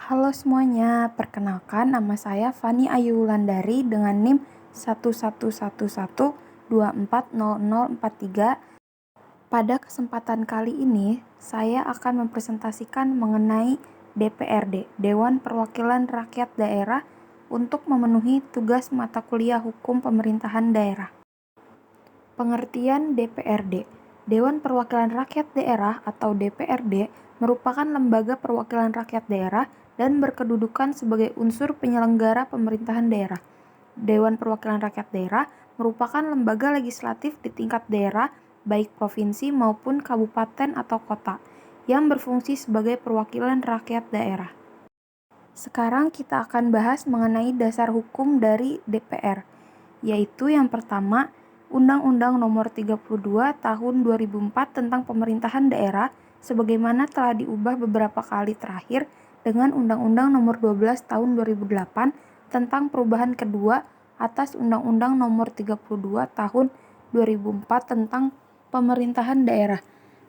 Halo semuanya, perkenalkan nama saya Fani Ayu Wulandari dengan NIM 11112400043. Pada kesempatan kali ini, saya akan mempresentasikan mengenai DPRD, Dewan Perwakilan Rakyat Daerah, untuk memenuhi tugas mata kuliah Hukum Pemerintahan Daerah. Pengertian DPRD. Dewan Perwakilan Rakyat Daerah atau DPRD merupakan lembaga perwakilan rakyat daerah dan berkedudukan sebagai unsur penyelenggara pemerintahan daerah. Dewan Perwakilan Rakyat Daerah merupakan lembaga legislatif di tingkat daerah, baik provinsi maupun kabupaten atau kota, yang berfungsi sebagai perwakilan rakyat daerah. Sekarang kita akan bahas mengenai dasar hukum dari DPR, yaitu yang pertama, Undang-Undang Nomor 32 Tahun 2004 tentang Pemerintahan Daerah sebagaimana telah diubah beberapa kali terakhir dengan Undang-Undang Nomor 12 Tahun 2008 tentang perubahan kedua atas Undang-Undang Nomor 32 Tahun 2004 tentang Pemerintahan Daerah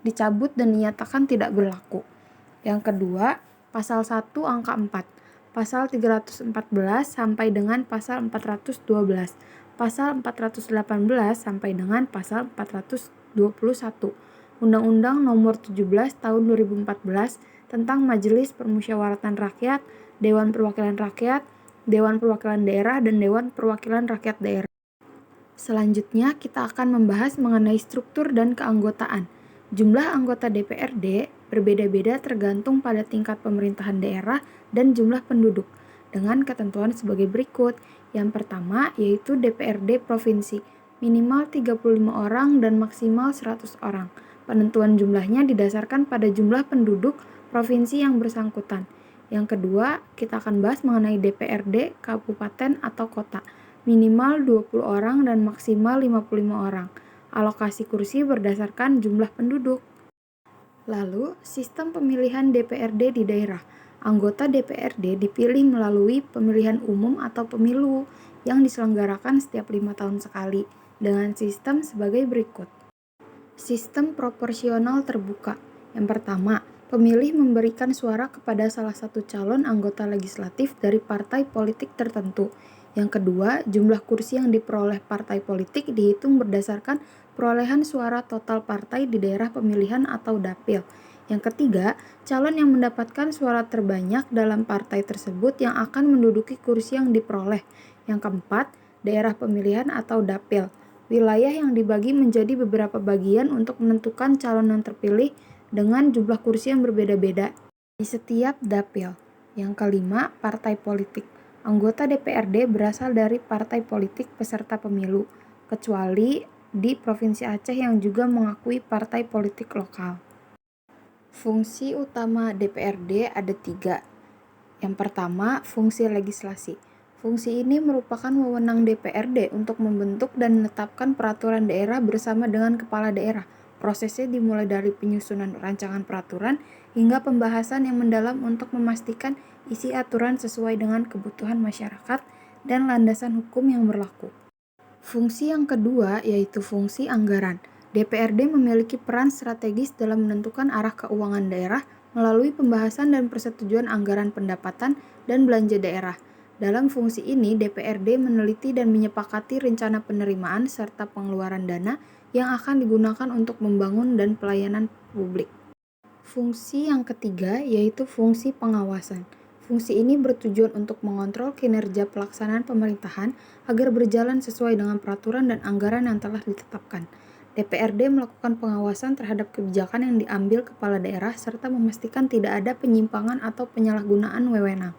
dicabut dan dinyatakan tidak berlaku. Yang kedua, Pasal 1 Angka 4, Pasal 314 sampai dengan Pasal 412, Pasal 418 sampai dengan Pasal 421, Undang-Undang Nomor 17 Tahun 2014 tentang Majelis Permusyawaratan Rakyat, Dewan Perwakilan Rakyat, Dewan Perwakilan Daerah, dan Dewan Perwakilan Rakyat Daerah. Selanjutnya, kita akan membahas mengenai struktur dan keanggotaan. Jumlah anggota DPRD berbeda-beda tergantung pada tingkat pemerintahan daerah dan jumlah penduduk, dengan ketentuan sebagai berikut. Yang pertama yaitu DPRD Provinsi, minimal 35 orang dan maksimal 100 orang. Penentuan jumlahnya didasarkan pada jumlah penduduk provinsi yang bersangkutan. Yang kedua, kita akan bahas mengenai DPRD Kabupaten atau Kota, minimal 20 orang dan maksimal 55 orang. Alokasi kursi berdasarkan jumlah penduduk. Lalu, sistem pemilihan DPRD di daerah. Anggota DPRD dipilih melalui pemilihan umum atau pemilu yang diselenggarakan setiap 5 tahun sekali dengan sistem sebagai berikut. Sistem proporsional terbuka. Yang pertama, pemilih memberikan suara kepada salah satu calon anggota legislatif dari partai politik tertentu. Yang kedua, jumlah kursi yang diperoleh partai politik dihitung berdasarkan perolehan suara total partai di daerah pemilihan atau dapil. Yang ketiga, calon yang mendapatkan suara terbanyak dalam partai tersebut yang akan menduduki kursi yang diperoleh. Yang keempat, daerah pemilihan atau dapil, wilayah yang dibagi menjadi beberapa bagian untuk menentukan calon yang terpilih dengan jumlah kursi yang berbeda-beda di setiap dapil. Yang kelima, partai politik. Anggota DPRD berasal dari partai politik peserta pemilu, kecuali di Provinsi Aceh yang juga mengakui partai politik lokal. Fungsi utama DPRD ada 3. Yang pertama, fungsi legislasi. Fungsi ini merupakan wewenang DPRD untuk membentuk dan menetapkan peraturan daerah bersama dengan kepala daerah. Prosesnya dimulai dari penyusunan rancangan peraturan hingga pembahasan yang mendalam untuk memastikan isi aturan sesuai dengan kebutuhan masyarakat dan landasan hukum yang berlaku. Fungsi yang kedua yaitu fungsi anggaran. DPRD memiliki peran strategis dalam menentukan arah keuangan daerah melalui pembahasan dan persetujuan anggaran pendapatan dan belanja daerah. Dalam fungsi ini, DPRD meneliti dan menyepakati rencana penerimaan serta pengeluaran dana yang akan digunakan untuk membangun dan pelayanan publik. Fungsi yang ketiga yaitu fungsi pengawasan. Fungsi ini bertujuan untuk mengontrol kinerja pelaksanaan pemerintahan agar berjalan sesuai dengan peraturan dan anggaran yang telah ditetapkan. DPRD melakukan pengawasan terhadap kebijakan yang diambil kepala daerah serta memastikan tidak ada penyimpangan atau penyalahgunaan wewenang.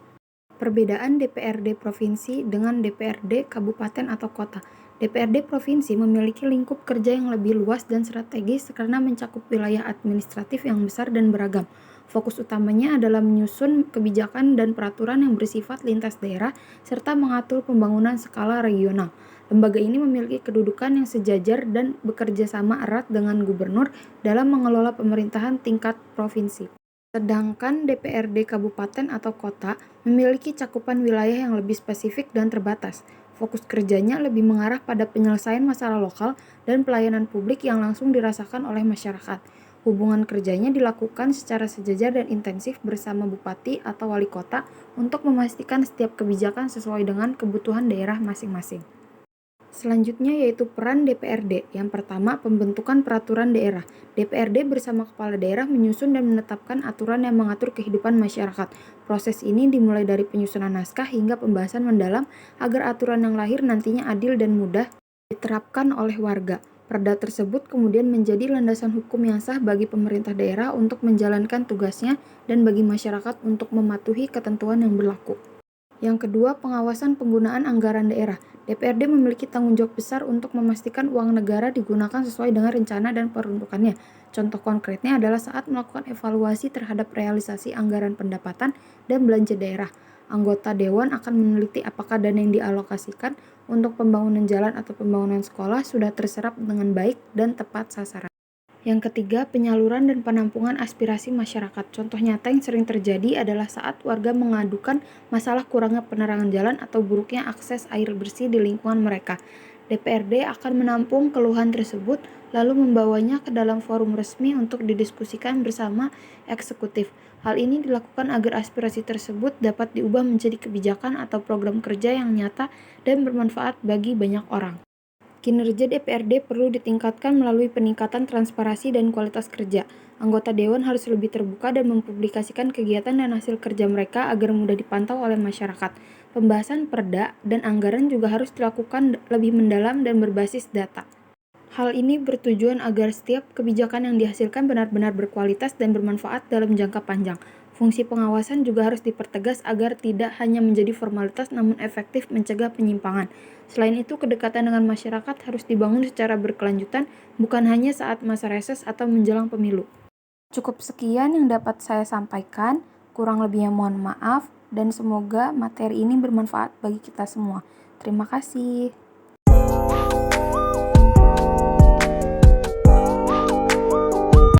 Perbedaan DPRD Provinsi dengan DPRD Kabupaten atau Kota. DPRD Provinsi memiliki lingkup kerja yang lebih luas dan strategis karena mencakup wilayah administratif yang besar dan beragam. Fokus utamanya adalah menyusun kebijakan dan peraturan yang bersifat lintas daerah serta mengatur pembangunan skala regional. Lembaga ini memiliki kedudukan yang sejajar dan bekerja sama erat dengan gubernur dalam mengelola pemerintahan tingkat provinsi. Sedangkan DPRD Kabupaten atau Kota memiliki cakupan wilayah yang lebih spesifik dan terbatas. Fokus kerjanya lebih mengarah pada penyelesaian masalah lokal dan pelayanan publik yang langsung dirasakan oleh masyarakat. Hubungan kerjanya dilakukan secara sejajar dan intensif bersama bupati atau wali kota untuk memastikan setiap kebijakan sesuai dengan kebutuhan daerah masing-masing. Selanjutnya yaitu peran DPRD. Yang pertama, pembentukan peraturan daerah. DPRD bersama kepala daerah menyusun dan menetapkan aturan yang mengatur kehidupan masyarakat. Proses ini dimulai dari penyusunan naskah hingga pembahasan mendalam agar aturan yang lahir nantinya adil dan mudah diterapkan oleh warga. Perda tersebut kemudian menjadi landasan hukum yang sah bagi pemerintah daerah untuk menjalankan tugasnya dan bagi masyarakat untuk mematuhi ketentuan yang berlaku. Yang kedua, pengawasan penggunaan anggaran daerah. DPRD memiliki tanggung jawab besar untuk memastikan uang negara digunakan sesuai dengan rencana dan peruntukannya. Contoh konkretnya adalah saat melakukan evaluasi terhadap realisasi anggaran pendapatan dan belanja daerah. Anggota dewan akan meneliti apakah dana yang dialokasikan untuk pembangunan jalan atau pembangunan sekolah sudah terserap dengan baik dan tepat sasaran. Yang ketiga, penyaluran dan penampungan aspirasi masyarakat. Contoh nyata yang sering terjadi adalah saat warga mengadukan masalah kurangnya penerangan jalan atau buruknya akses air bersih di lingkungan mereka. DPRD akan menampung keluhan tersebut, lalu membawanya ke dalam forum resmi untuk didiskusikan bersama eksekutif. Hal ini dilakukan agar aspirasi tersebut dapat diubah menjadi kebijakan atau program kerja yang nyata dan bermanfaat bagi banyak orang. Kinerja DPRD perlu ditingkatkan melalui peningkatan transparansi dan kualitas kerja. Anggota dewan harus lebih terbuka dan mempublikasikan kegiatan dan hasil kerja mereka agar mudah dipantau oleh masyarakat. Pembahasan perda dan anggaran juga harus dilakukan lebih mendalam dan berbasis data. Hal ini bertujuan agar setiap kebijakan yang dihasilkan benar-benar berkualitas dan bermanfaat dalam jangka panjang. Fungsi pengawasan juga harus dipertegas agar tidak hanya menjadi formalitas namun efektif mencegah penyimpangan. Selain itu, kedekatan dengan masyarakat harus dibangun secara berkelanjutan, bukan hanya saat masa reses atau menjelang pemilu. Cukup sekian yang dapat saya sampaikan, kurang lebihnya mohon maaf, dan semoga materi ini bermanfaat bagi kita semua. Terima kasih.